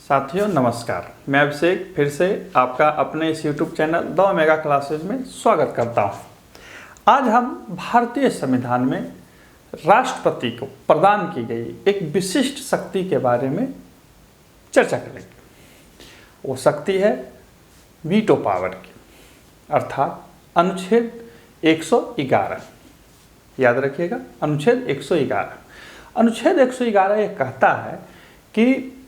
साथियों नमस्कार, मैं अभिषेक फिर से आपका अपने इस YouTube channel the mega classes में स्वागत करता हूं। आज हम भारतीय संविधान में राष्ट्रपति को प्रदान की गई एक विशिष्ट शक्ति के बारे में चर्चा करेंगे। वो शक्ति है वीटो पावर की, अर्थात अनुच्छेद 111। याद रखिएगा, अनुच्छेद 111। अनुच्छेद 111 ये कहता है कि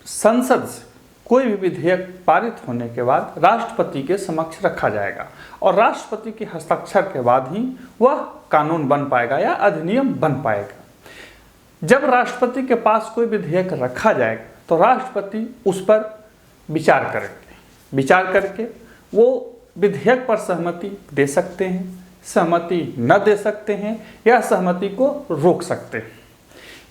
संसद से कोई भी विधेयक पारित होने के बाद राष्ट्रपति के समक्ष रखा जाएगा और राष्ट्रपति के हस्ताक्षर के बाद ही वह कानून बन पाएगा या अधिनियम बन पाएगा। जब राष्ट्रपति के पास कोई विधेयक रखा जाएगा तो राष्ट्रपति उस पर विचार करेंगे। विचार करके वो विधेयक पर सहमति दे सकते हैं, सहमति न दे सकते हैं या सहमति को रोक सकते हैं।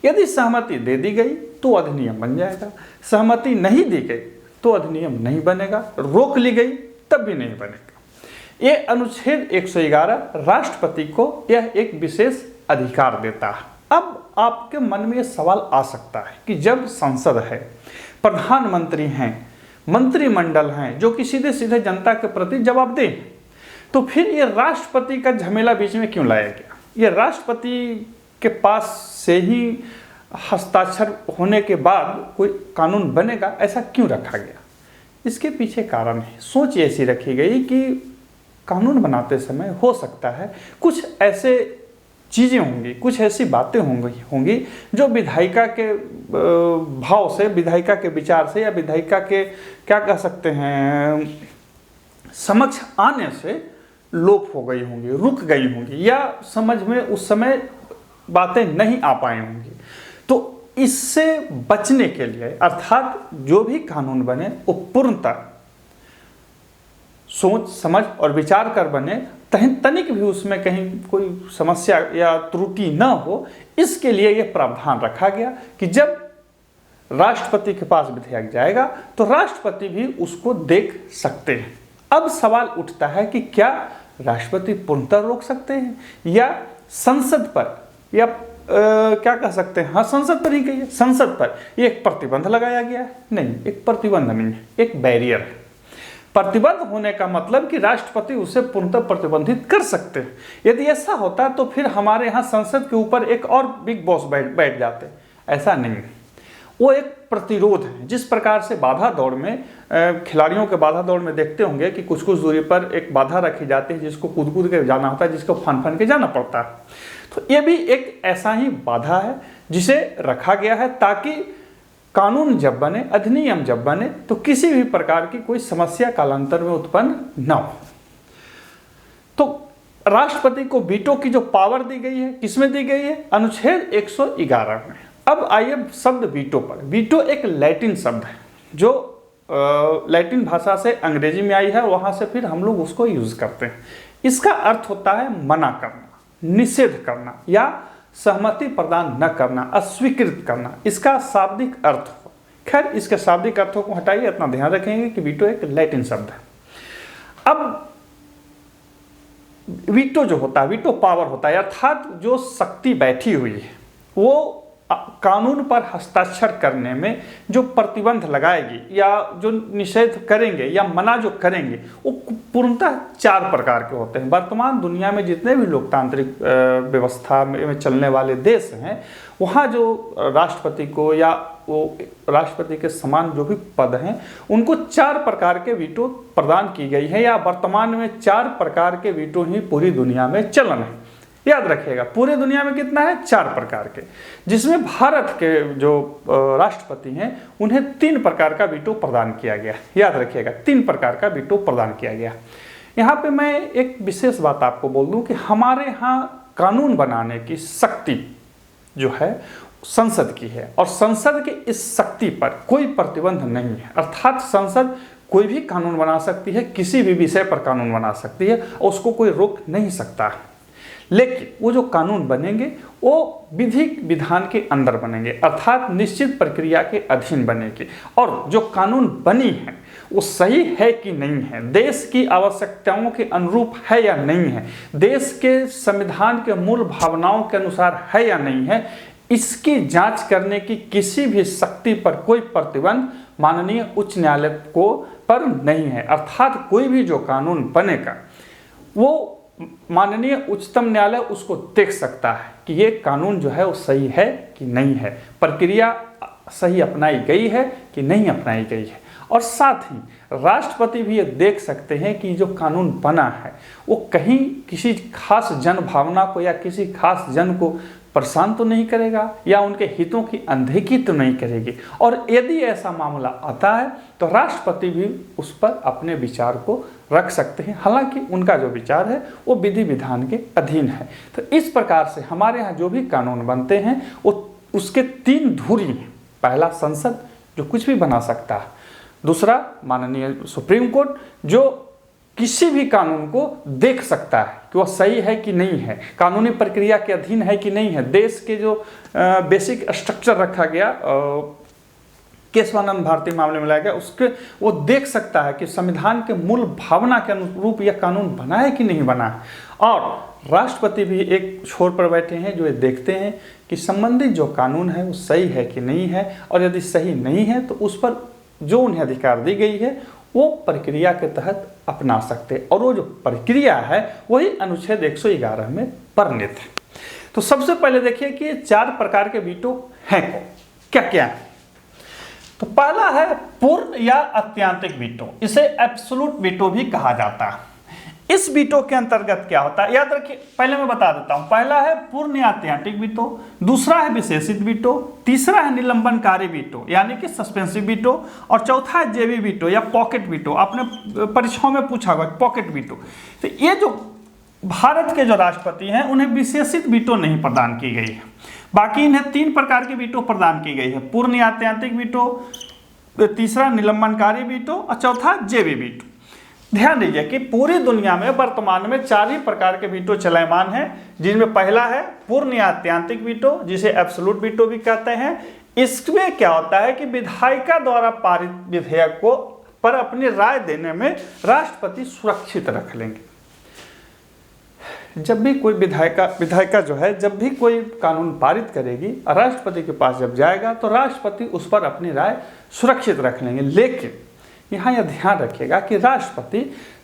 यदि सहमति दे दी गई तो अधिनियम बन जाएगा, सहमति नहीं दी गई तो अधिनियम नहीं बनेगा, रोक ली गई तब भी नहीं बनेगा। ये अनुच्छेद 111 राष्ट्रपति को यह एक विशेष अधिकार देता है। अब आपके मन में यह सवाल आ सकता है कि जब संसद है, प्रधानमंत्री हैं, मंत्रिमंडल हैं जो कि सीधे सीधे जनता के प्रति जवाबदेह हैं, तो फिर ये राष्ट्रपति का झमेला बीच में क्यों लाया गया? ये राष्ट्रपति के पास से ही हस्ताक्षर होने के बाद कोई कानून बनेगा, ऐसा क्यों रखा गया? इसके पीछे कारण है, सोच ऐसी रखी गई कि कानून बनाते समय हो सकता है कुछ ऐसे चीज़ें होंगी, कुछ ऐसी बातें होंगी जो विधायिका के भाव से, विधायिका के विचार से या विधायिका के क्या कह सकते हैं समक्ष आने से लोप हो गई होंगी, रुक गई होंगी या समझ में उस समय बातें नहीं आ पाई होंगी। तो इससे बचने के लिए, अर्थात जो भी कानून बने वो पूर्णतः सोच समझ और विचार कर बने, तनिक भी उसमें कहीं कोई समस्या या त्रुटि न हो, इसके लिए यह प्रावधान रखा गया कि जब राष्ट्रपति के पास विधेयक जाएगा तो राष्ट्रपति भी उसको देख सकते हैं। अब सवाल उठता है कि क्या राष्ट्रपति पूर्णतः रोक सकते हैं या संसद पर या क्या कह सकते हैं, हाँ संसद पर ही कहिए, संसद पर ये एक प्रतिबंध लगाया गया है? नहीं, एक प्रतिबंध नहीं है, एक बैरियर है। प्रतिबंध होने का मतलब कि राष्ट्रपति उसे पूर्णतः प्रतिबंधित कर सकते हैं। यदि ऐसा होता तो फिर हमारे यहाँ संसद के ऊपर एक और बिग बॉस बैठ जाते। ऐसा नहीं है, वो एक प्रतिरोध है। जिस प्रकार से बाधा दौड़ में खिलाड़ियों के बाधा दौड़ में देखते होंगे कि कुछ कुछ दूरी पर एक बाधा रखी जाती है जिसको कूद कूद के जाना होता है, जिसको फन के जाना पड़ता है। तो ये भी एक ऐसा ही बाधा है जिसे रखा गया है ताकि कानून जब बने, अधिनियम जब बने तो किसी भी प्रकार की कोई समस्या कालांतर में उत्पन्न न हो। तो राष्ट्रपति को वीटो की जो पावर दी गई है, किसमें दी गई है? अनुच्छेद 111 में। अब आइए शब्द वीटो पर। वीटो एक लैटिन शब्द है जो लैटिन भाषा से अंग्रेजी में आई है, वहां से फिर हम लोग उसको यूज करते हैं। इसका अर्थ होता है मना करना, निषेध करना या सहमति प्रदान न करना, अस्वीकृत करना। इसका शाब्दिक अर्थ हो। खैर, इसके शाब्दिक अर्थों को हटाइए, इतना ध्यान रखेंगे कि वीटो एक लैटिन शब्द है। अब वीटो जो होता है, वीटो पावर होता है, अर्थात जो शक्ति बैठी हुई है वो कानून पर हस्ताक्षर करने में जो प्रतिबंध लगाएगी या जो निषेध करेंगे या मना जो करेंगे वो पूर्णतः 4 प्रकार के होते हैं। वर्तमान दुनिया में जितने भी लोकतांत्रिक व्यवस्था में चलने वाले देश हैं, वहाँ जो राष्ट्रपति को या वो राष्ट्रपति के समान जो भी पद हैं उनको 4 प्रकार के वीटो प्रदान की गई है, या वर्तमान में 4 प्रकार के वीटो ही पूरी दुनिया में चलन है। याद रखिएगा, पूरे दुनिया में कितना है? 4 प्रकार के, जिसमें भारत के जो राष्ट्रपति हैं उन्हें 3 प्रकार का वीटो प्रदान किया गया। याद रखिएगा, 3 प्रकार का वीटो प्रदान किया गया। यहाँ पे मैं एक विशेष बात आपको बोल दूं कि हमारे यहाँ कानून बनाने की शक्ति जो है संसद की है और संसद के इस शक्ति पर कोई प्रतिबंध नहीं है। अर्थात संसद कोई भी कानून बना सकती है, किसी भी विषय पर कानून बना सकती है और उसको कोई रोक नहीं सकता। लेकिन वो जो कानून बनेंगे वो विधि विधान के अंदर बनेंगे, अर्थात निश्चित प्रक्रिया के अधीन बनेंगे। और जो कानून बनी है वो सही है कि नहीं है, देश की आवश्यकताओं के अनुरूप है या नहीं है, देश के संविधान के मूल भावनाओं के अनुसार है या नहीं है, इसकी जांच करने की किसी भी शक्ति पर कोई प्रतिबंध माननीय उच्च न्यायालय को पर नहीं है। अर्थात कोई भी जो कानून बनेगा वो माननीय उच्चतम न्यायालय उसको देख सकता है कि ये कानून जो है वो सही है कि नहीं है, प्रक्रिया सही अपनाई गई है कि नहीं अपनाई गई है। और साथ ही राष्ट्रपति भी ये देख सकते हैं कि जो कानून बना है वो कहीं किसी खास जन भावना को या किसी खास जन को परेशान तो नहीं करेगा या उनके हितों की अनदेखी तो नहीं करेगी। और यदि ऐसा मामला आता है तो राष्ट्रपति भी उस पर अपने विचार को रख सकते हैं, हालांकि उनका जो विचार है वो विधि विधान के अधीन है। तो इस प्रकार से हमारे यहाँ जो भी कानून बनते हैं वो उसके 3 धुरी हैं। पहला संसद जो कुछ भी बना सकता है, दूसरा माननीय सुप्रीम कोर्ट जो किसी भी कानून को देख सकता है कि वह सही है कि नहीं है, कानूनी प्रक्रिया के अधीन है कि नहीं है, देश के जो बेसिक स्ट्रक्चर रखा गया केशवानंद भारती मामले में लाया गया उसके वो देख सकता है कि संविधान के मूल भावना के अनुरूप यह कानून बना है कि नहीं बना है। और राष्ट्रपति भी एक छोर पर बैठे हैं जो ये देखते हैं कि संबंधित जो कानून है वो सही है कि नहीं है, और यदि सही नहीं है तो उस पर जो उन्हें अधिकार दी गई है वो प्रक्रिया के तहत अपना सकते हैं। और वो जो प्रक्रिया है वही अनुच्छेद 111 में वर्णित है। तो सबसे पहले देखिए कि 4 प्रकार के वीटो हैं क्या क्या है। तो पहला है पूर्ण या अत्यंतिक वीटो, इसे एब्सोल्यूट वीटो भी कहा जाता है। इस वीटो के अंतर्गत क्या होता है याद रखिए, पहले मैं बता देता हूं। पहला है पूर्ण या अत्यंतिक वीटो, दूसरा है विशेषित वीटो, तीसरा है निलंबनकारी वीटो यानी कि सस्पेंसिव वीटो, और चौथा है जेबी वीटो या पॉकेट वीटो। आपने परीक्षाओं में पूछा होगा पॉकेट वीटो। तो ये जो भारत के जो राष्ट्रपति हैं उन्हें विशेषित वीटो नहीं प्रदान की गई है, बाकी इन्हें 3 प्रकार की वीटो प्रदान की गई है, पूर्ण या अत्यंतिक वीटो, तीसरा निलंबनकारी वीटो और चौथा जेबी वीटो। ध्यान दीजिए कि पूरी दुनिया में वर्तमान में 4 ही प्रकार के वीटो चलायमान हैं, जिनमें पहला है पूर्ण या अत्यंतिक वीटो जिसे एब्सोल्यूट वीटो भी कहते हैं। इसमें क्या होता है कि विधायिका द्वारा पारित विधेयक को पर अपनी राय देने में राष्ट्रपति सुरक्षित रख लेंगे। जब भी कोई विधायिका जो है जब भी कोई कानून पारित करेगी राष्ट्रपति के पास जब जाएगा तो राष्ट्रपति उस पर अपनी राय सुरक्षित रख लेंगे। लेकिन यहाँ यह ध्यान रखिएगा कि राष्ट्रपति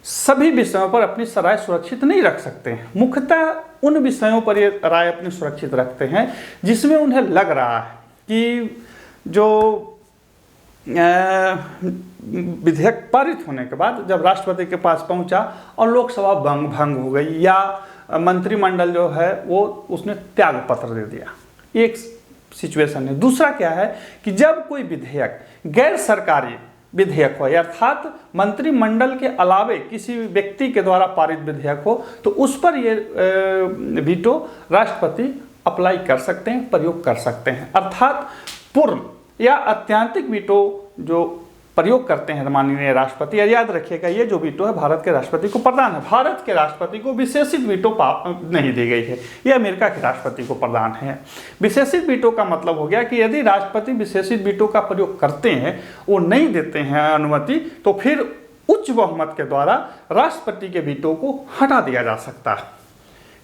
सभी विषयों पर अपनी राय सुरक्षित नहीं रख सकते हैं। मुख्यतः उन विषयों पर ये राय अपनी सुरक्षित रखते हैं जिसमें उन्हें लग रहा है कि जो विधेयक पारित होने के बाद जब राष्ट्रपति के पास पहुंचा और लोकसभा भंग हो गई या मंत्रिमंडल जो है वो उसने त्याग पत्र दे दिया, एक सिचुएशन है। दूसरा क्या है कि जब कोई विधेयक गैर सरकारी विधेयक हो अर्थात मंत्रिमंडल के अलावे किसी व्यक्ति के द्वारा पारित विधेयक हो तो उस पर ये वीटो राष्ट्रपति अप्लाई कर सकते हैं, प्रयोग कर सकते हैं। अर्थात पूर्ण या अत्यंतिक वीटो जो प्रयोग करते हैं माननीय राष्ट्रपति, याद रखिएगा ये जो वीटो है भारत के राष्ट्रपति को प्रदान है। भारत के राष्ट्रपति को विशेषित वीटो नहीं दी गई है, ये अमेरिका के राष्ट्रपति को प्रदान है। विशेषित वीटो का मतलब हो गया कि यदि राष्ट्रपति विशेषित वीटो का प्रयोग करते हैं, वो नहीं देते हैं अनुमति, तो फिर उच्च बहुमत के द्वारा राष्ट्रपति के वीटो को हटा दिया जा सकता है।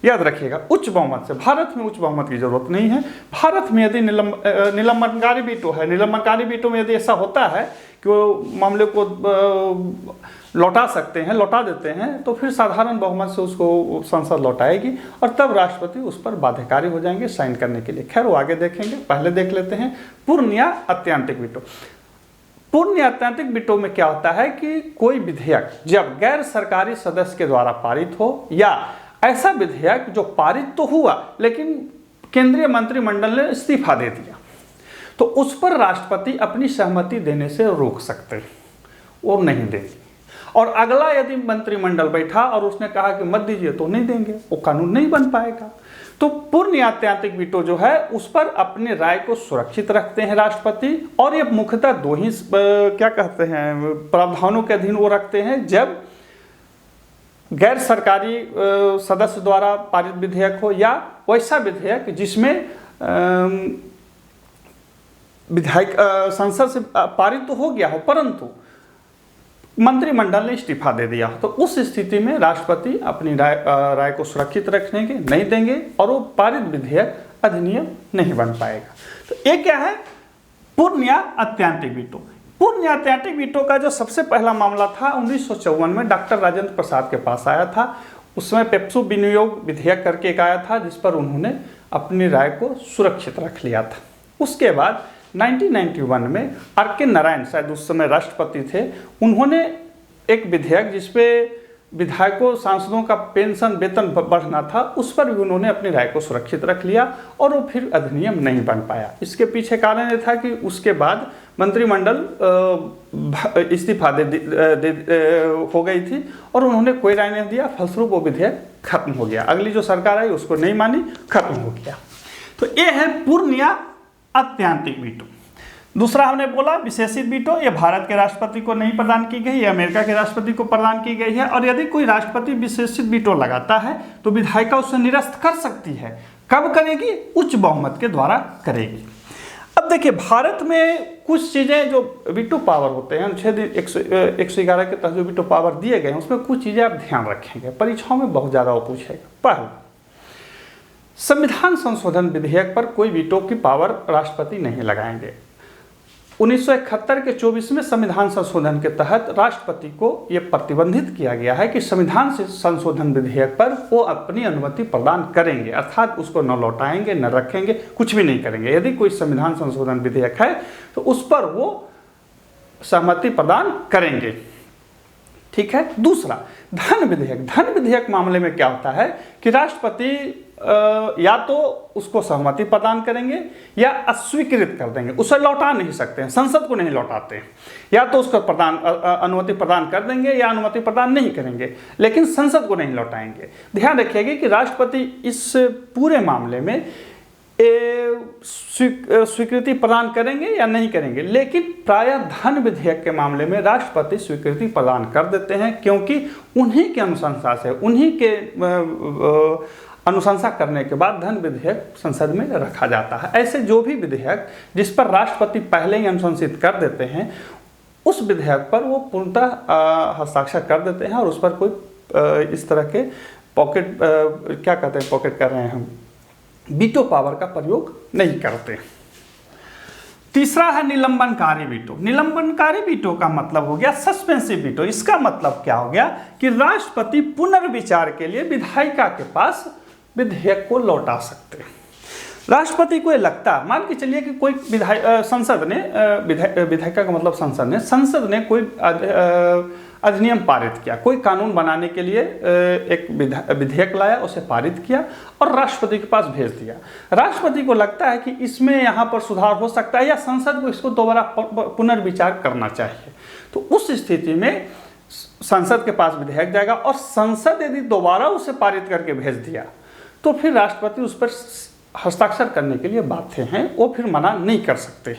याद रखिएगा उच्च बहुमत से, भारत में उच्च बहुमत की जरूरत नहीं है। भारत में यदि निलंबनकारी वीटो है, निलंबनकारी वीटो में यदि ऐसा होता है कि वो मामले को लौटा सकते हैं, लौटा देते हैं, तो फिर साधारण बहुमत से उसको संसद लौटाएगी और तब राष्ट्रपति उस पर बाध्यकारी हो जाएंगे साइन करने के लिए। खैर वो आगे देखेंगे, पहले देख लेते हैं पूर्ण या अत्यंतिक वीटो। पूर्ण या अत्यंतिक वीटो में क्या होता है कि कोई विधेयक जब गैर सरकारी सदस्य के द्वारा पारित हो या ऐसा विधेयक जो पारित तो हुआ लेकिन केंद्रीय मंत्रिमंडल ने इस्तीफा दे दिया, तो उस पर राष्ट्रपति अपनी सहमति देने से रोक सकते हैं, वो नहीं देंगे। और अगला यदि मंत्रिमंडल बैठा और उसने कहा कि मत दीजिए तो नहीं देंगे, वो कानून नहीं बन पाएगा। तो पूर्ण या अत्यंतिक वीटो जो है उस पर अपनी राय को सुरक्षित रखते हैं राष्ट्रपति, और ये मुख्यतः 2 ही क्या कहते हैं प्रावधानों के अधीन वो रखते हैं। जब गैर सरकारी सदस्य द्वारा पारित विधेयक हो या वैसा विधेयक जिसमें विधायक संसद से पारित तो हो गया हो परंतु मंत्रिमंडल ने इस्तीफा दे दिया हो, तो उस स्थिति में राष्ट्रपति अपनी राय को सुरक्षित रखेंगे, नहीं देंगे और वो पारित विधेयक अधिनियम नहीं बन पाएगा। तो ये क्या है, पूर्ण या अत्यंतिक वीटो। पूर्ण या अत्यंतिक वीटो का जो सबसे पहला मामला था 1954 में डॉक्टर राजेंद्र प्रसाद के पास आया था। उसमें पेप्सू विनियोग विधेयक करके एक आया था जिस पर उन्होंने अपनी राय को सुरक्षित रख लिया था। उसके बाद 1991 में आर.के. नारायण, शायद उस समय राष्ट्रपति थे, उन्होंने एक विधेयक जिसपे विधायकों सांसदों का पेंशन वेतन बढ़ना था, उस पर भी उन्होंने अपनी राय को सुरक्षित रख लिया और वो फिर अधिनियम नहीं बन पाया। इसके पीछे कारण ये था कि उसके बाद मंत्रिमंडल इस्तीफा हो गई थी और उन्होंने कोई राय नहीं दिया, फलस्वरूप वो विधेयक खत्म हो गया। अगली जो सरकार आई उसको नहीं मानी, खत्म हो गया। तो ये है पूर्ण या अत्यंतिक वीटो। दूसरा हमने बोला विशेषित वीटो, ये भारत के राष्ट्रपति को नहीं प्रदान की गई, ये अमेरिका के राष्ट्रपति को प्रदान की गई है। और यदि कोई राष्ट्रपति विशेषित वीटो लगाता है तो विधायिका उसे निरस्त कर सकती है। कब करेगी? उच्च बहुमत के द्वारा करेगी। अब देखिए, भारत में कुछ चीज़ें जो वीटो पावर होते हैं, अनुच्छेद 111 के तहत जो वीटो पावर दिए गए हैं, उसमें कुछ चीज़ें आप ध्यान रखेंगे, परीक्षाओं में बहुत ज़्यादा वो पूछेगा। पहला, संविधान संशोधन विधेयक पर कोई वीटो की पावर राष्ट्रपति नहीं लगाएंगे। 1971 के 24वें संविधान संशोधन के तहत राष्ट्रपति को यह प्रतिबंधित किया गया है कि संविधान से संशोधन विधेयक पर वो अपनी अनुमति प्रदान करेंगे, अर्थात उसको न लौटाएंगे न रखेंगे, कुछ भी नहीं करेंगे। यदि कोई संविधान संशोधन विधेयक है तो उस पर वो सहमति प्रदान करेंगे। ठीक है। दूसरा, धन विधेयक। धन विधेयक मामले में क्या होता है कि राष्ट्रपति या तो उसको सहमति प्रदान करेंगे या अस्वीकृत कर देंगे, उसे लौटा नहीं सकते हैं, संसद को नहीं लौटाते हैं। या तो उसको अनुमति प्रदान कर देंगे या अनुमति प्रदान नहीं करेंगे, लेकिन संसद को नहीं लौटाएंगे। ध्यान रखिएगा कि राष्ट्रपति इस पूरे मामले में स्वीकृति प्रदान करेंगे या नहीं करेंगे, लेकिन प्रायः धन विधेयक के मामले में राष्ट्रपति स्वीकृति प्रदान कर देते हैं, क्योंकि उन्हीं के अनुशंसा से, उन्हीं के अनुशंसा करने के बाद धन विधेयक संसद में रखा जाता है। ऐसे जो भी विधेयक जिस पर राष्ट्रपति पहले ही अनुशंसित कर देते हैं, उस विधेयक पर वो पूर्णतः हस्ताक्षर कर देते हैं और उस पर कोई इस तरह के पॉकेट क्या कहते हैं, पॉकेट कर रहे हैं हम, वीटो पावर का प्रयोग नहीं करते। तीसरा है निलंबनकारी वीटो। निलंबनकारी वीटो का मतलब हो गया सस्पेंसिव वीटो। इसका मतलब क्या हो गया कि राष्ट्रपति पुनर्विचार के लिए विधायिका के पास विधेयक को लौटा सकते हैं। राष्ट्रपति को ये लगता, मान के चलिए कि कोई संसद ने, विधायिका का मतलब संसद ने कोई अधिनियम पारित किया, कोई कानून बनाने के लिए एक विधेयक लाया, उसे पारित किया और राष्ट्रपति के पास भेज दिया। राष्ट्रपति को लगता है कि इसमें यहाँ पर सुधार हो सकता है या संसद को इसको दोबारा पुनर्विचार करना चाहिए। तो उस स्थिति में संसद के पास विधेयक जाएगा और संसद यदि दोबारा उसे पारित करके भेज दिया तो फिर राष्ट्रपति उस पर हस्ताक्षर करने के लिए बाध्य हैं, वो फिर मना नहीं कर सकते।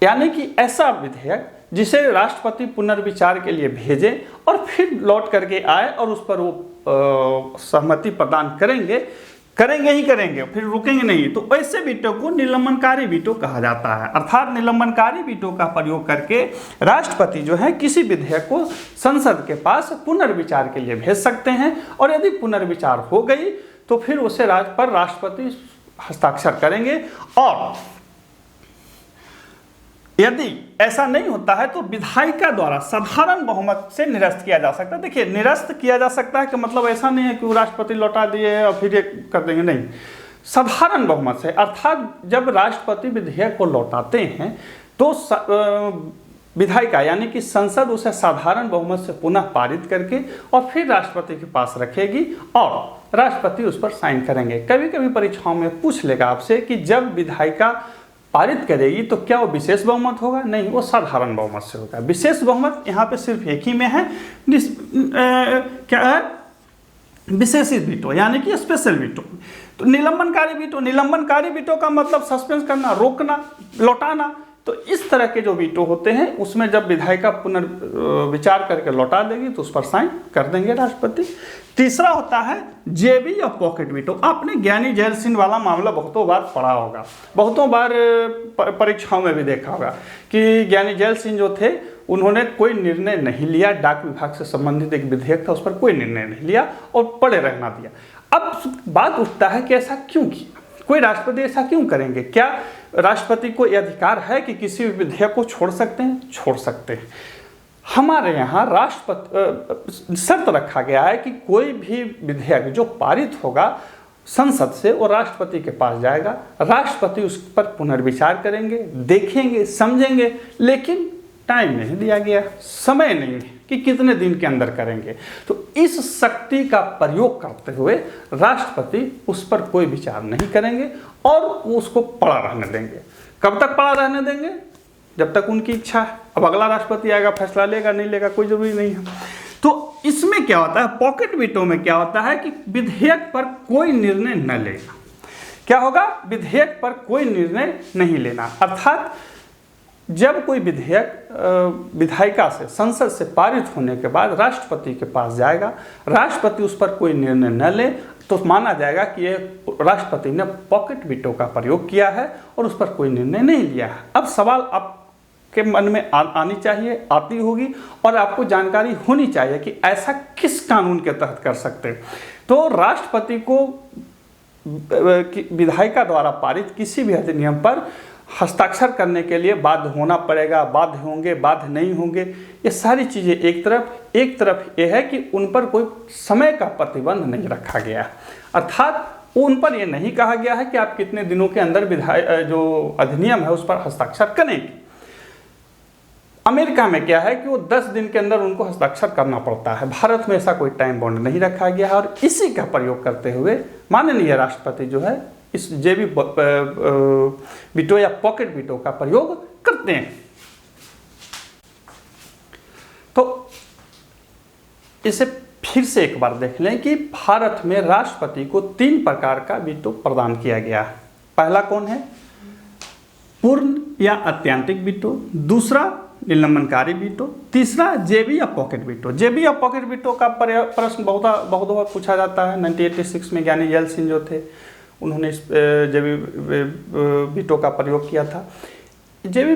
यानी कि ऐसा विधेयक जिसे राष्ट्रपति पुनर्विचार के लिए भेजे और फिर लौट करके आए और उस पर वो सहमति प्रदान करेंगे ही करेंगे, फिर रुकेंगे नहीं, तो ऐसे वीटो को निलंबनकारी वीटो कहा जाता है। अर्थात निलंबनकारी वीटो का प्रयोग करके राष्ट्रपति जो है किसी विधेयक को संसद के पास पुनर्विचार के लिए भेज सकते हैं और यदि पुनर्विचार हो गई तो फिर उसे राष्ट्रपति हस्ताक्षर करेंगे। और यदि ऐसा नहीं होता है तो विधायिका द्वारा साधारण बहुमत से निरस्त किया जा सकता है। देखिए, निरस्त किया जा सकता है कि मतलब ऐसा नहीं है कि वो राष्ट्रपति लौटा दिए और फिर ये कर देंगे, नहीं, साधारण बहुमत से। अर्थात जब राष्ट्रपति विधेयक को लौटाते हैं तो विधायिका यानी कि संसद उसे साधारण बहुमत से पुनः पारित करके और फिर राष्ट्रपति के पास रखेगी और राष्ट्रपति उस पर साइन करेंगे। कभी कभी परीक्षाओं में पूछ लेगा आपसे कि जब विधायिका पारित करेगी तो क्या वो विशेष बहुमत होगा? नहीं, वो साधारण बहुमत से होगा। विशेष बहुमत यहाँ पे सिर्फ एक ही में है, क्या है, विशेषित वीटो यानी कि स्पेशल वीटो। तो निलंबनकारी वीटो का मतलब सस्पेंस करना, रोकना, लौटाना। तो इस तरह के जो वीटो होते हैं उसमें जब विधायिका पुनर्विचार करके लौटा देगी तो उस पर साइन कर देंगे राष्ट्रपति। तीसरा होता है जेबी या पॉकेट वीटो। आपने ज्ञानी जैल सिंह वाला मामला बहुतों बार पढ़ा होगा, बहुतों बार परीक्षाओं में भी देखा होगा कि ज्ञानी जैल सिंह जो थे उन्होंने कोई निर्णय नहीं लिया, डाक विभाग से संबंधित एक विधेयक था उस पर कोई निर्णय नहीं लिया और पड़े रहना दिया। अब बात उठता है कि ऐसा क्यों किया? कोई राष्ट्रपति ऐसा क्यों करेंगे? क्या राष्ट्रपति को यह अधिकार है कि किसी भी विधेयक को छोड़ सकते हैं? छोड़ सकते हैं। हमारे यहाँ राष्ट्रपति शर्त रखा गया है कि कोई भी विधेयक जो पारित होगा संसद से वो राष्ट्रपति के पास जाएगा, राष्ट्रपति उस पर पुनर्विचार करेंगे, देखेंगे, समझेंगे, लेकिन टाइम नहीं दिया गया, समय नहीं कि कितने दिन के अंदर करेंगे। तो इस शक्ति का प्रयोग करते हुए राष्ट्रपति उस पर कोई विचार नहीं करेंगे और वो उसको पड़ा रहने देंगे। कब तक पड़ा रहने देंगे? जब तक उनकी इच्छा है। अब अगला राष्ट्रपति आएगा, फैसला लेगा नहीं लेगा कोई जरूरी नहीं है। तो इसमें क्या होता है, पॉकेट वीटो में क्या होता है कि विधेयक पर कोई निर्णय न लेना। क्या होगा? विधेयक पर कोई निर्णय नहीं लेना, अर्थात जब कोई विधेयक विधायिका से, संसद से पारित होने के बाद राष्ट्रपति के पास जाएगा, राष्ट्रपति उस पर कोई निर्णय न ले तो माना जाएगा कि ये राष्ट्रपति ने पॉकेट वीटो का प्रयोग किया है और उस पर कोई निर्णय नहीं लिया है। अब सवाल आपके मन में आनी चाहिए, आती होगी, और आपको जानकारी होनी चाहिए कि ऐसा किस कानून के तहत कर सकते हैं। तो राष्ट्रपति को विधायिका द्वारा पारित किसी भी अधिनियम पर हस्ताक्षर करने के लिए बाध्य होना पड़ेगा, बाध्य होंगे, बाध्य नहीं होंगे, ये सारी चीज़ें एक तरफ ये है कि उन पर कोई समय का प्रतिबंध नहीं रखा गया, अर्थात उन पर यह नहीं कहा गया है कि आप कितने दिनों के अंदर जो अधिनियम है उस पर हस्ताक्षर करेंगे। अमेरिका में क्या है कि वो 10 दिन के अंदर उनको हस्ताक्षर करना पड़ता है। भारत में ऐसा कोई टाइम बाउंड नहीं रखा गया है और इसी का प्रयोग करते हुए माननीय राष्ट्रपति जो है इस जेबी वीटो या पॉकेट वीटो का प्रयोग करते हैं। तो इसे फिर से एक बार देख लें कि भारत में राष्ट्रपति को 3 प्रकार का वीटो प्रदान किया गया है। पहला कौन है? पूर्ण या अत्यंतिक वीटो, दूसरा निलंबनकारी वीटो, तीसरा जेबी या पॉकेट वीटो। जेबी या पॉकेट वीटो का प्रश्न बहुत पूछा जाता है। 1986 में ज्ञानी जैल सिंह जो थे उन्होंने इस जेबी वीटो का प्रयोग किया था। जेबी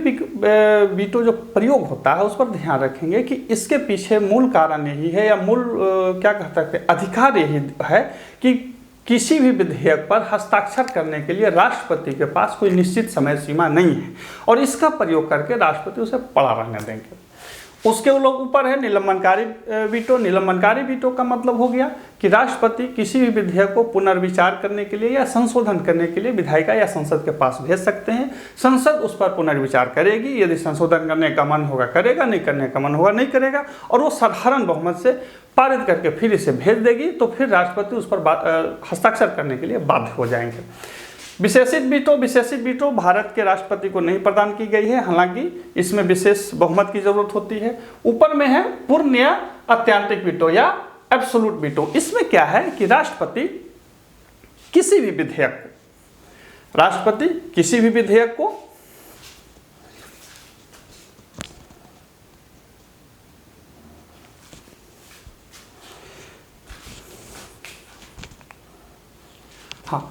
वीटो जो प्रयोग होता है उस पर ध्यान रखेंगे कि इसके पीछे मूल कारण यही है या मूल क्या कह सकते हैं अधिकार यही है कि किसी भी विधेयक पर हस्ताक्षर करने के लिए राष्ट्रपति के पास कोई निश्चित समय सीमा नहीं है और इसका प्रयोग करके राष्ट्रपति उसे पड़ा रहने देंगे। उसके लोग ऊपर है निलंबनकारी वीटो। निलंबनकारी वीटो का मतलब हो गया कि राष्ट्रपति किसी भी विधेयक को पुनर्विचार करने के लिए या संशोधन करने के लिए विधायिका या संसद के पास भेज सकते हैं। संसद उस पर पुनर्विचार करेगी, यदि संशोधन करने का मन होगा करेगा, नहीं करने का मन होगा नहीं करेगा, और वो साधारण बहुमत से पारित करके फिर इसे भेज देगी। तो फिर राष्ट्रपति उस पर हस्ताक्षर करने के लिए बाध्य हो जाएंगे। विशेषित वीटो भारत के राष्ट्रपति को नहीं प्रदान की गई है, हालांकि इसमें विशेष बहुमत की जरूरत होती है। ऊपर में है पूर्ण या अत्यंतिक वीटो या एब्सोल्यूट वीटो। इसमें क्या है कि राष्ट्रपति किसी भी विधेयक को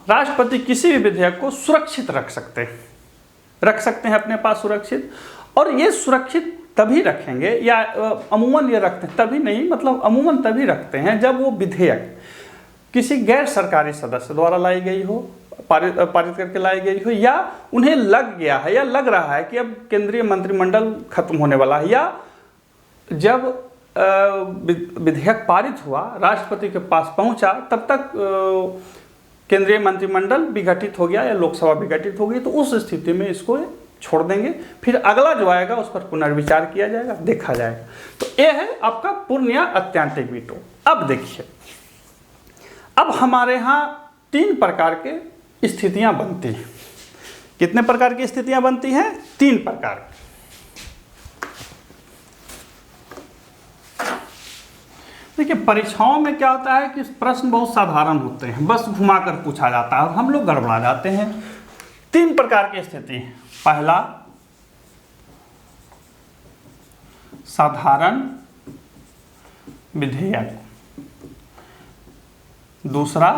राष्ट्रपति किसी भी विधेयक को सुरक्षित रख सकते हैं अपने पास सुरक्षित। और ये सुरक्षित तभी रखेंगे या अमूमन ये रखते हैं तभी नहीं, मतलब अमूमन तभी रखते हैं जब वो विधेयक किसी गैर सरकारी सदस्य द्वारा लाई गई हो, पारित करके लाई गई हो, या उन्हें लग गया है या लग रहा है कि अब केंद्रीय मंत्रिमंडल खत्म होने वाला है, या जब विधेयक पारित हुआ राष्ट्रपति के पास पहुंचा तब तक केंद्रीय मंत्रिमंडल विघटित हो गया या लोकसभा विघटित हो गई, तो उस स्थिति में इसको छोड़ देंगे। फिर अगला जो आएगा उस पर पुनर्विचार किया जाएगा, देखा जाएगा। तो ये है आपका पूर्ण या अत्यंतिक वीटो। अब देखिए, अब हमारे यहाँ 3 प्रकार के स्थितियां बनती हैं। कितने प्रकार की स्थितियां बनती हैं? 3 प्रकार की। देखिए, परीक्षाओं में क्या होता है कि प्रश्न बहुत साधारण होते हैं, बस घुमाकर पूछा जाता है और हम लोग गड़बड़ा जाते हैं। 3 प्रकार की स्थिति है। पहला, साधारण विधेयक। दूसरा,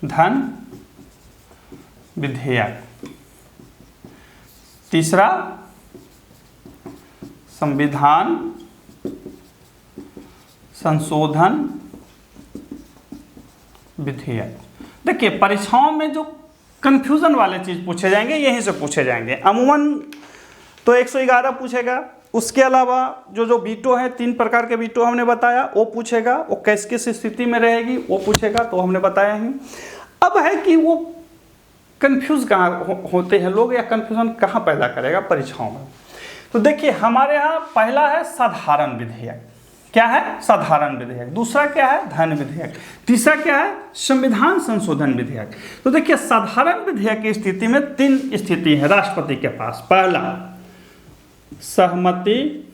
धन विधेयक। तीसरा, संविधान संशोधन विधेयक। देखिए, परीक्षाओं में जो कंफ्यूजन वाले चीज़ पूछे जाएंगे, यहीं से पूछे जाएंगे। अमूमन तो 111 पूछेगा, उसके अलावा जो वीटो है, 3 प्रकार के वीटो हमने बताया, वो पूछेगा। वो किस स्थिति में रहेगी वो पूछेगा, तो हमने बताया ही। अब है कि वो कंफ्यूज कहाँ होते हैं लोग, या कंफ्यूजन कहाँ पैदा करेगा परीक्षाओं में। तो देखिए हमारे यहाँ पहला है साधारण विधेयक। क्या है? साधारण विधेयक। दूसरा क्या है? धन विधेयक। तीसरा क्या है? संविधान संशोधन विधेयक। तो देखिए साधारण विधेयक की स्थिति में 3 स्थिति है राष्ट्रपति के पास। पहला सहमति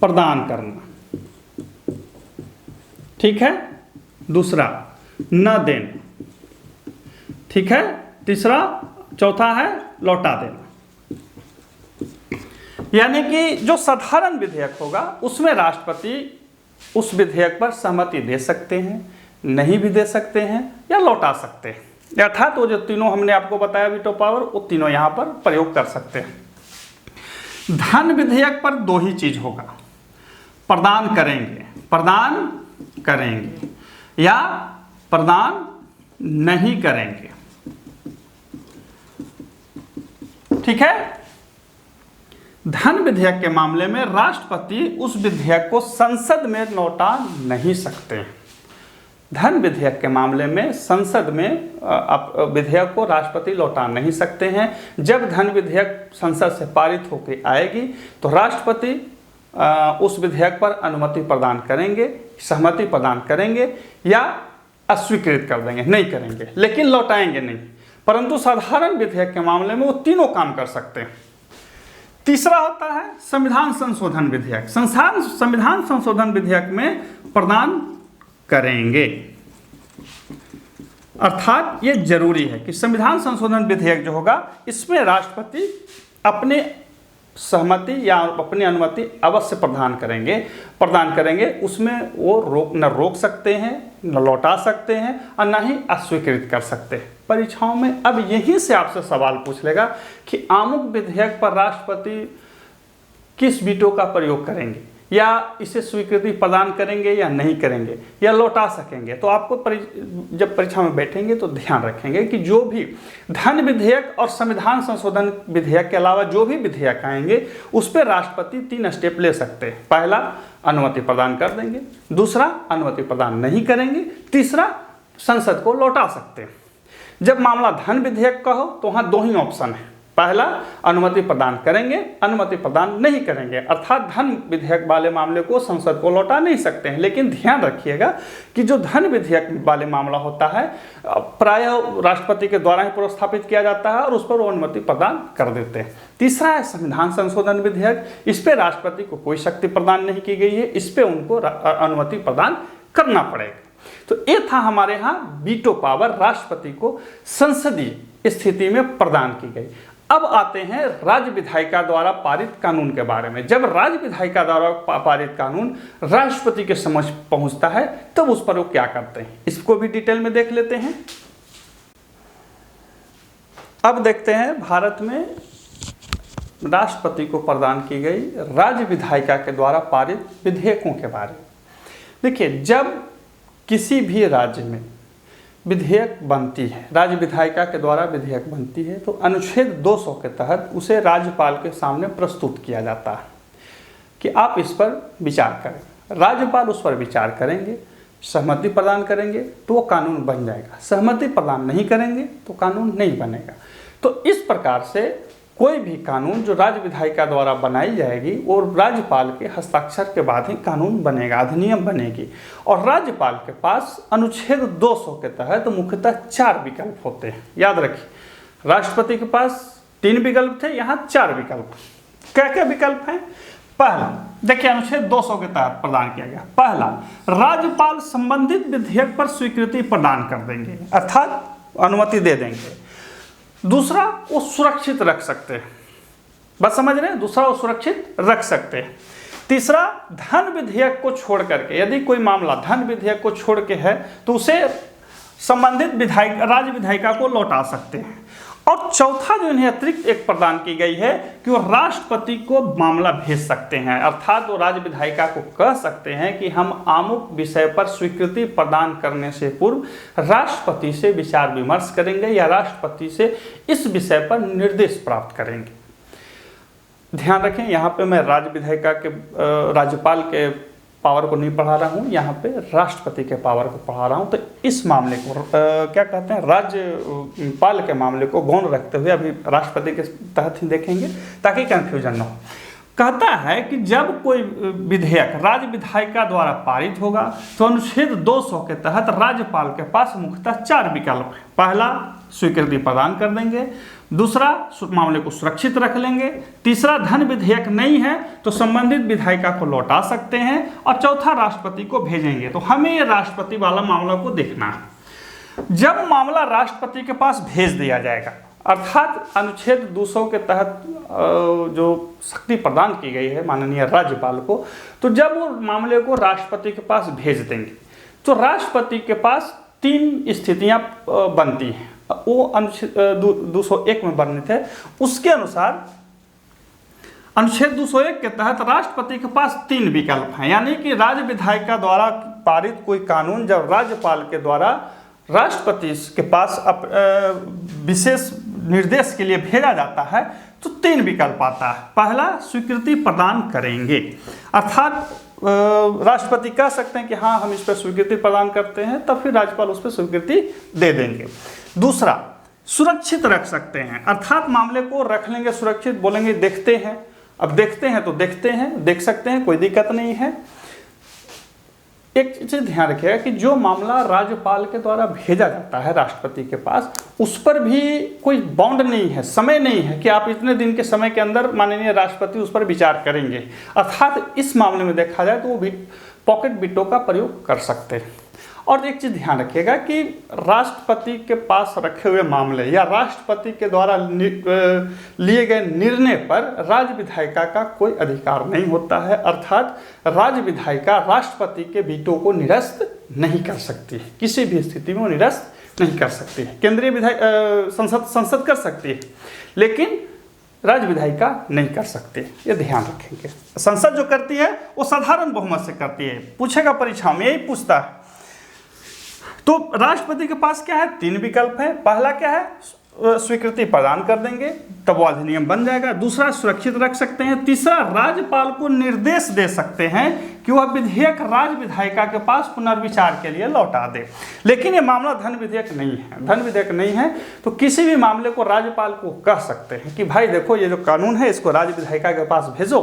प्रदान करना, ठीक है। दूसरा न देना, ठीक है। तीसरा चौथा है लौटा देना। यानी कि जो साधारण विधेयक होगा उसमें राष्ट्रपति उस विधेयक पर सहमति दे सकते हैं, नहीं भी दे सकते हैं, या लौटा सकते हैं। अर्थात वो जो तीनों हमने आपको बताया वीटो पावर, वो तीनों यहां पर प्रयोग कर सकते हैं। धन विधेयक पर 2 ही चीज होगा, प्रदान करेंगे या प्रदान नहीं करेंगे, ठीक है। धन विधेयक के मामले में राष्ट्रपति उस विधेयक को संसद में लौटा नहीं सकते। धन विधेयक के मामले में संसद में विधेयक को राष्ट्रपति लौटा नहीं सकते हैं। जब धन विधेयक संसद से पारित होकर आएगी तो राष्ट्रपति उस विधेयक पर अनुमति प्रदान करेंगे, सहमति प्रदान करेंगे या अस्वीकृत कर देंगे, नहीं करेंगे, लेकिन लौटाएंगे नहीं। परंतु साधारण विधेयक के मामले में वो तीनों काम कर सकते हैं। तीसरा होता है संविधान संशोधन विधेयक। संविधान संशोधन विधेयक में प्रदान करेंगे, अर्थात ये जरूरी है कि संविधान संशोधन विधेयक जो होगा इसमें राष्ट्रपति अपने सहमति या अपनी अनुमति अवश्य प्रदान करेंगे। उसमें वो न रोक सकते हैं, न लौटा सकते हैं, और न ही अस्वीकृत कर सकते हैं। परीक्षाओं में अब यहीं से आपसे सवाल पूछ लेगा कि आमुख विधेयक पर राष्ट्रपति किस वीटो का प्रयोग करेंगे, या इसे स्वीकृति प्रदान करेंगे या नहीं करेंगे, या लौटा सकेंगे। तो आपको जब परीक्षा में बैठेंगे तो ध्यान रखेंगे कि जो भी धन विधेयक और संविधान संशोधन विधेयक के अलावा जो भी विधेयक आएंगे उस पर राष्ट्रपति 3 स्टेप ले सकते हैं। पहला, अनुमति प्रदान कर देंगे। दूसरा, अनुमति प्रदान नहीं करेंगे। तीसरा, संसद को लौटा सकते हैं। जब मामला धन विधेयक का हो तो वहाँ 2 ही ऑप्शन है। पहला, अनुमति प्रदान करेंगे, अनुमति प्रदान नहीं करेंगे, अर्थात धन विधेयक वाले मामले को संसद को लौटा नहीं सकते हैं। लेकिन ध्यान रखिएगा कि जो धन विधेयक वाले मामला होता है प्रायः राष्ट्रपति के द्वारा ही प्रस्थापित किया जाता है और उस पर वो अनुमति प्रदान कर देते हैं। तीसरा है संविधान संशोधन विधेयक। इस पर राष्ट्रपति को कोई शक्ति प्रदान नहीं की गई है, इस पर उनको अनुमति प्रदान करना पड़ेगा। तो ये था हमारे यहाँ वीटो पावर राष्ट्रपति को संसदीय स्थिति में प्रदान की गई। अब आते हैं राज्य विधायिका द्वारा पारित कानून के बारे में। जब राज्य विधायिका द्वारा पारित कानून राष्ट्रपति के समक्ष पहुंचता है तब उस पर वो क्या करते हैं, इसको भी डिटेल में देख लेते हैं। अब देखते हैं भारत में राष्ट्रपति को प्रदान की गई राज्य विधायिका के द्वारा पारित विधेयकों के बारे में। देखिए, जब किसी भी राज्य में विधेयक बनती है, राज्य विधायिका के द्वारा विधेयक बनती है, तो अनुच्छेद 200 के तहत उसे राज्यपाल के सामने प्रस्तुत किया जाता है कि आप इस पर विचार करें। राज्यपाल उस पर विचार करेंगे, सहमति प्रदान करेंगे तो वो कानून बन जाएगा, सहमति प्रदान नहीं करेंगे तो कानून नहीं बनेगा। तो इस प्रकार से कोई भी कानून जो राज्य विधायिका द्वारा बनाई जाएगी वो राज्यपाल के हस्ताक्षर के बाद ही कानून बनेगा, अधिनियम बनेगी। और राज्यपाल के पास अनुच्छेद 200 के तहत मुख्यतः 4 विकल्प होते हैं। याद रखिए, राष्ट्रपति के पास 3 विकल्प थे, यहाँ 4 विकल्प। क्या क्या विकल्प हैं? पहला, देखिए अनुच्छेद 200 के तहत प्रदान किया गया। पहला, राज्यपाल संबंधित विधेयक पर स्वीकृति प्रदान कर देंगे, अर्थात अनुमति दे देंगे। दूसरा, वो सुरक्षित रख सकते हैं, बस समझ रहे हैं, दूसरा वो सुरक्षित रख सकते हैं। तीसरा, धन विधेयक को छोड़ करके, यदि कोई मामला धन विधेयक को छोड़ के है तो उसे संबंधित राज्य विधायिका को लौटा सकते हैं। और चौथा जो इन्हें अतिरिक्त एक प्रदान की गई है कि वो राष्ट्रपति को मामला भेज सकते हैं, अर्थात वो राज्य विधायिका को कह सकते हैं कि हम अमुक विषय पर स्वीकृति प्रदान करने से पूर्व राष्ट्रपति से विचार विमर्श करेंगे या राष्ट्रपति से इस विषय पर निर्देश प्राप्त करेंगे। ध्यान रखें, यहाँ पे मैं राज्य विधायिका के राज्यपाल के पावर को नहीं पढ़ा रहा हूँ, यहाँ पे राष्ट्रपति के पावर को पढ़ा रहा हूँ। तो इस मामले को क्या कहते हैं, राज्यपाल के मामले को गौण रखते हुए अभी राष्ट्रपति के तहत ही देखेंगे ताकि कंफ्यूजन न हो। कहता है कि जब कोई विधेयक राज्य विधायिका द्वारा पारित होगा तो अनुच्छेद 200 के तहत राज्यपाल के पास मुख्यतः 4 विकल्प हैं। पहला, स्वीकृति प्रदान कर देंगे। दूसरा, मामले को सुरक्षित रख लेंगे। तीसरा, धन विधेयक नहीं है तो संबंधित विधायिका को लौटा सकते हैं। और चौथा, राष्ट्रपति को भेजेंगे। तो हमें ये राष्ट्रपति वाला मामला को देखना है। जब मामला राष्ट्रपति के पास भेज दिया जाएगा, अर्थात अनुच्छेद 200 के तहत जो शक्ति प्रदान की गई है माननीय राज्यपाल को, तो जब वो मामले को राष्ट्रपति के पास भेज देंगे तो राष्ट्रपति के पास 3 स्थितियां बनती हैं। वो अनुच्छेद 201 में वर्णित है। उसके अनुसार अनुच्छेद 201 के तहत राष्ट्रपति के पास 3 विकल्प हैं, यानी कि राज्य विधायिका द्वारा पारित कोई कानून जब राज्यपाल के द्वारा राष्ट्रपति के पास विशेष निर्देश के लिए भेजा जाता है तो 3 विकल्प आता है। पहला, स्वीकृति प्रदान करेंगे, अर्थात राष्ट्रपति कह सकते हैं कि हाँ हम इस पर स्वीकृति प्रदान करते हैं, तब फिर राज्यपाल उस पर स्वीकृति दे देंगे। दूसरा, सुरक्षित रख सकते हैं, अर्थात मामले को रख लेंगे सुरक्षित, बोलेंगे देखते हैं। अब देखते हैं तो देखते हैं, देख सकते हैं, कोई दिक्कत नहीं है। एक चीज ध्यान रखिएगा कि जो मामला राज्यपाल के द्वारा भेजा जाता है राष्ट्रपति के पास, उस पर भी कोई बाउंड नहीं है, समय नहीं है कि आप इतने दिन के समय के अंदर माननीय राष्ट्रपति उस पर विचार करेंगे। अर्थात इस मामले में देखा जाए तो वो भी पॉकेट बिटों का प्रयोग कर सकते हैं। और एक चीज ध्यान रखिएगा कि राष्ट्रपति के पास रखे हुए मामले या राष्ट्रपति के द्वारा लिए गए निर्णय पर राज्य विधायिका का कोई अधिकार नहीं होता है, अर्थात राज्य विधायिका राष्ट्रपति के वीटो को निरस्त नहीं कर सकती है, किसी भी स्थिति में वो निरस्त नहीं कर सकती है। केंद्रीय संसद कर सकती है, लेकिन राज्य विधायिका नहीं कर सकती, ये ध्यान रखेंगे। संसद जो करती है वो साधारण बहुमत से करती है। पूछेगा परीक्षा में, यही पूछता है। तो राष्ट्रपति के पास क्या है, 3 विकल्प है। पहला क्या है, स्वीकृति प्रदान कर देंगे, तब वो अधिनियम बन जाएगा। दूसरा, सुरक्षित रख सकते हैं। तीसरा, राज्यपाल को निर्देश दे सकते हैं कि वह विधेयक राज्य विधायिका के पास पुनर्विचार के लिए लौटा दे। लेकिन ये मामला धन विधेयक नहीं है, धन विधेयक नहीं है तो किसी भी मामले को राज्यपाल को कह सकते हैं कि भाई देखो ये जो कानून है इसको राज्य विधायिका के पास भेजो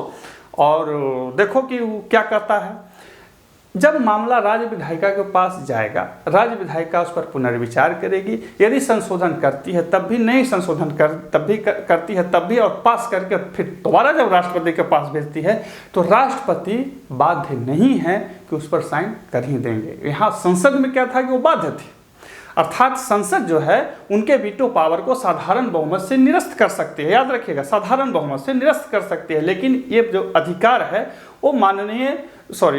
और देखो कि वो क्या करता है। जब मामला राज्य विधायिका के पास जाएगा, राज्य विधायिका उस पर पुनर्विचार करेगी। यदि संशोधन करती है तब भी, नहीं संशोधन करती है तब भी, और पास करके फिर दोबारा जब राष्ट्रपति के पास भेजती है तो राष्ट्रपति बाध्य नहीं है कि उस पर साइन कर ही देंगे। यहाँ संसद में क्या था कि वो बाध्य थे, अर्थात संसद जो है उनके वीटो पावर को साधारण बहुमत से निरस्त कर सकती है। याद रखिएगा, साधारण बहुमत से निरस्त कर सकती है, लेकिन ये जो अधिकार है वो माननीय कर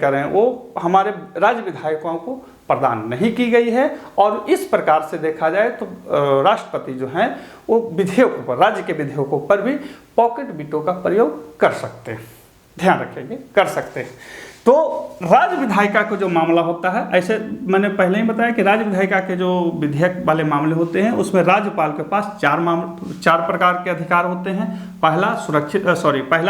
रहे हैं, वो हमारे राज्य विधायकों को प्रदान नहीं की गई है। और इस प्रकार से देखा जाए तो राष्ट्रपति जो हैं वो विधेयकों पर, राज्य के विधेयकों पर भी पॉकेट वीटो का प्रयोग कर सकते हैं। ध्यान रखेंगे, कर सकते हैं। तो राज्य विधायिका का जो मामला होता है, ऐसे मैंने पहले ही बताया कि राज्य विधायिका के जो विधेयक वाले मामले होते हैं उसमें राज्यपाल के पास 4 प्रकार के अधिकार होते हैं। पहला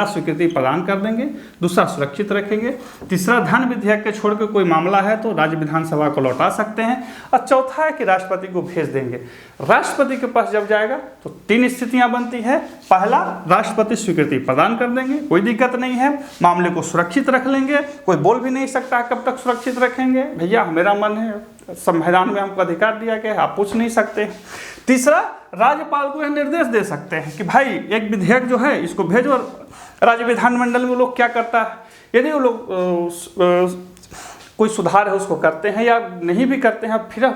स्वीकृति प्रदान कर देंगे, दूसरा सुरक्षित रखेंगे, तीसरा धन विधेयक के छोड़ के कोई मामला है तो राज्य विधानसभा को लौटा सकते हैं, और चौथा है कि राष्ट्रपति को भेज देंगे। राष्ट्रपति के पास जब जाएगा तो 3 स्थितियां बनती है। पहला, राष्ट्रपति स्वीकृति प्रदान कर देंगे, कोई दिक्कत नहीं है, मामले को सुरक्षित रख लेंगे, कोई बोल भी नहीं सकता कब तक सुरक्षित रखेंगे, भैया मेरा मन है, संविधान में हमको अधिकार दिया गया है, आप पूछ नहीं सकते। तीसरा, राज्यपाल को यह निर्देश दे सकते हैं कि भाई एक विधेयक जो है इसको भेजो। राज्य विधानमंडल में लोग क्या करता है, यदि वो लोग कोई सुधार है उसको करते हैं या नहीं भी करते हैं, फिर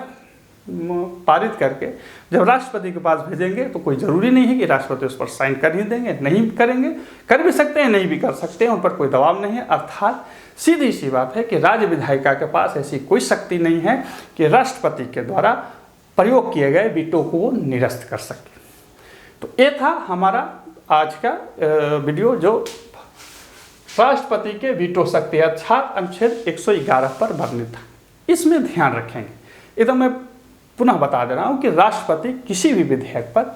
पारित करके जब राष्ट्रपति के पास भेजेंगे तो कोई ज़रूरी नहीं है कि राष्ट्रपति उस पर साइन कर ही देंगे, नहीं करेंगे, कर भी सकते हैं, नहीं भी कर सकते हैं, उन पर कोई दबाव नहीं है। अर्थात सीधी सी बात है कि राज्य विधायिका के पास ऐसी कोई शक्ति नहीं है कि राष्ट्रपति के द्वारा प्रयोग किए गए वीटो को वो निरस्त कर सके। तो ये था हमारा आज का वीडियो, जो राष्ट्रपति के वीटो शक्ति अर्थात अनुच्छेद 111 पर वर्णित था। इसमें ध्यान रखेंगे, ये तो मैं पुनः बता दे रहा हूँ कि राष्ट्रपति किसी भी विधेयक पर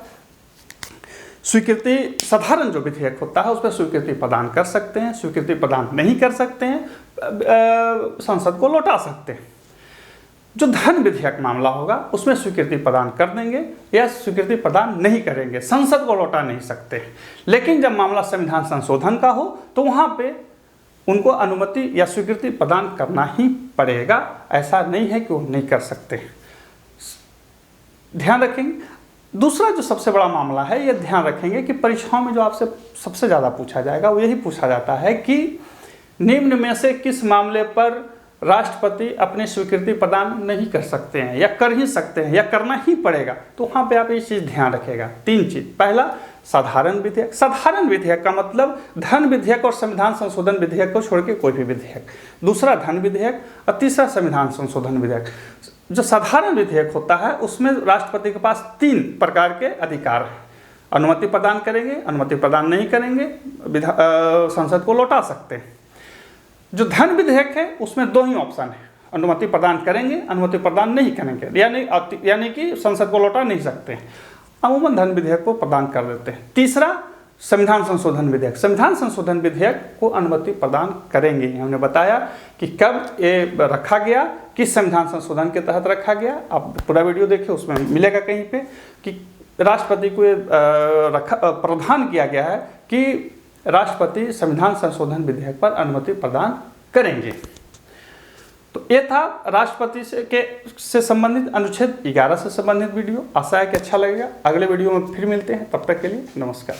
स्वीकृति, साधारण जो विधेयक होता है उस पर स्वीकृति प्रदान कर सकते हैं, स्वीकृति प्रदान नहीं कर सकते हैं, संसद को लौटा सकते हैं। जो धन विधेयक मामला होगा उसमें स्वीकृति प्रदान कर देंगे या स्वीकृति प्रदान नहीं करेंगे, संसद को लौटा नहीं सकते। लेकिन जब मामला संविधान संशोधन का हो तो वहाँ पे उनको अनुमति या स्वीकृति प्रदान करना ही पड़ेगा, ऐसा नहीं है कि वो नहीं कर सकते। ध्यान रखेंगे। दूसरा जो सबसे बड़ा मामला है, ये ध्यान रखेंगे कि परीक्षाओं में जो आपसे सबसे ज़्यादा पूछा जाएगा वो यही पूछा जाता है कि निम्न में से किस मामले पर राष्ट्रपति अपनी स्वीकृति प्रदान नहीं कर सकते हैं या कर ही सकते हैं या करना ही पड़ेगा। तो वहाँ पे आप ये चीज़ ध्यान रखेगा, 3 चीज़। पहला, साधारण विधेयक। साधारण विधेयक का मतलब धन विधेयक और संविधान संशोधन विधेयक को छोड़ के कोई भी विधेयक। दूसरा, धन विधेयक। और तीसरा, संविधान संशोधन विधेयक। जो साधारण विधेयक होता है उसमें राष्ट्रपति के पास 3 प्रकार के अधिकार हैं। अनुमति प्रदान करेंगे, अनुमति प्रदान नहीं करेंगे, संसद को लौटा सकते हैं। जो धन विधेयक है उसमें 2 ही ऑप्शन है, अनुमति प्रदान करेंगे, अनुमति प्रदान नहीं करेंगे, यानी कि संसद को लौटा नहीं सकते हैं। अमूमन धन विधेयक को प्रदान कर देते हैं। तीसरा, संविधान संशोधन विधेयक। संविधान संशोधन विधेयक को अनुमति प्रदान करेंगे। हमने बताया कि कब ये रखा गया, किस संविधान संशोधन के तहत रखा गया। आप पूरा वीडियो देखिए, उसमें मिलेगा कहीं पे कि राष्ट्रपति को प्रावधान किया गया है कि राष्ट्रपति संविधान संशोधन विधेयक पर अनुमति प्रदान करेंगे। तो ये था राष्ट्रपति से संबंधित अनुच्छेद 11 से संबंधित वीडियो। आशा है कि अच्छा लगेगा। अगले वीडियो में फिर मिलते हैं, तब तक के लिए नमस्कार।